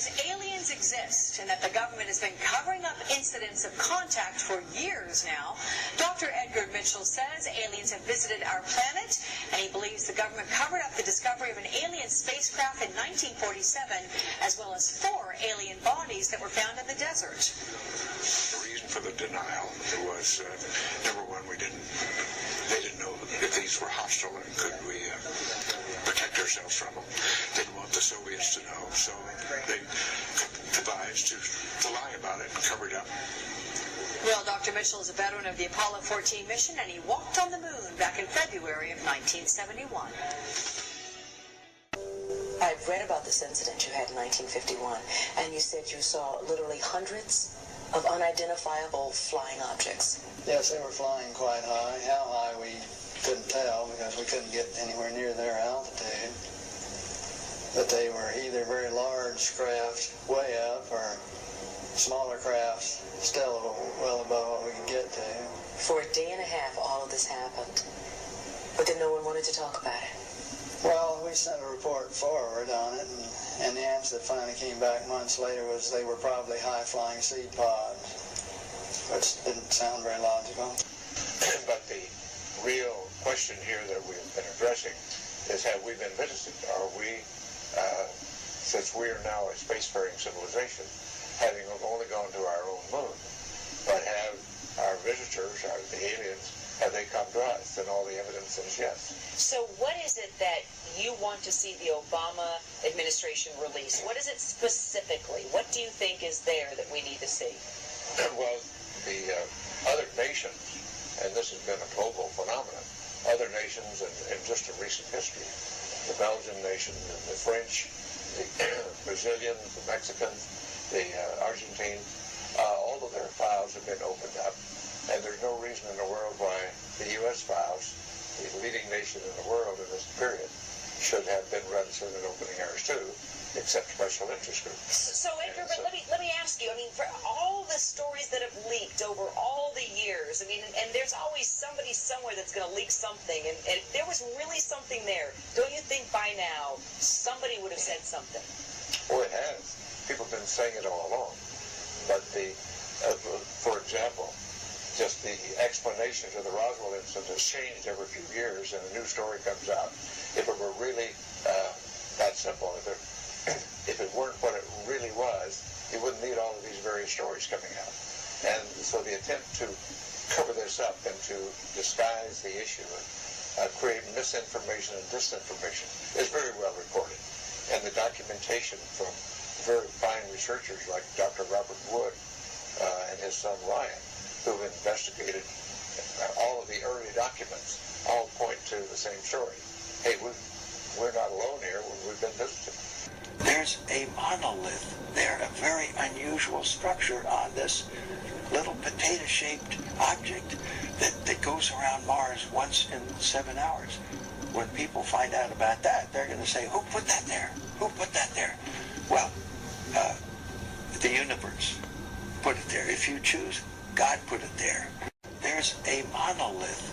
says aliens exist and that the government has been covering up incidents of contact for years now. Dr. Edgar Mitchell says aliens have visited our planet, and he believes the government covered up the discovery of an alien spacecraft in 1947, as well as 4 alien bodies that were found in the desert. The reason for the denial was, number one, they didn't know if these were hostile and could we protect ourselves from them. Didn't want the Soviets to know, so they devised to lie about it and cover it up. Well, Dr. Mitchell is a veteran of the Apollo 14 mission, and he walked on the moon back in February of 1971. I've read about this incident you had in 1951, and you said you saw literally hundreds of unidentifiable flying objects. Yes, they were flying quite high. How high we couldn't tell because we couldn't get anywhere near their altitude. But they were either very large craft way up or smaller crafts still well above what we could get to. For a day and a half, all of this happened, but then no one wanted to talk about it. Well, we sent a report forward on it, and the answer that finally came back months later was they were probably high-flying seed pods, which didn't sound very logical. But the real question here that we've been addressing is, have we been visited? Are we, since we are now a spacefaring civilization, having only gone to our own moon, but have our visitors, the aliens, have they come to us? And all the evidence is yes. So what is it that you want to see the Obama administration release? What is it specifically? What do you think is there that we need to see? Well, the other nations, and this has been a global phenomenon, other nations in just a recent history, the Belgian nation, the French, the Brazilians, the Mexicans, the Argentines, all of their files have been opened up. And there's no reason in the world why the U.S. files, the leading nation in the world in this period, should have been registered and opening ours too, except special interest groups. So Edgar, but let me ask you, I mean, for all the stories that have leaked over all the years, I mean, and there's always somebody somewhere that's going to leak something, and if there was really something there, don't you think by now somebody would have said something? Well, it has. People have been saying it all along. But for example, just the explanation to the Roswell incident has changed every few years, and a new story comes out. If it were really that simple, if it weren't what it really was, you wouldn't need all of these various stories coming out. And so the attempt to cover this up and to disguise the issue and create misinformation and disinformation is very well reported. And the documentation from very fine researchers like Dr. Robert Wood and his son Ryan, who've investigated all of the early documents, all point to the same story. Hey, we're not alone here. We've been visited. There's a monolith there, a very unusual structure on this little potato-shaped object that goes around Mars once in 7 hours. When people find out about that, they're going to say, who put that there? Who put that there? Well, the universe put it there. If you choose, God put it there. There's a monolith.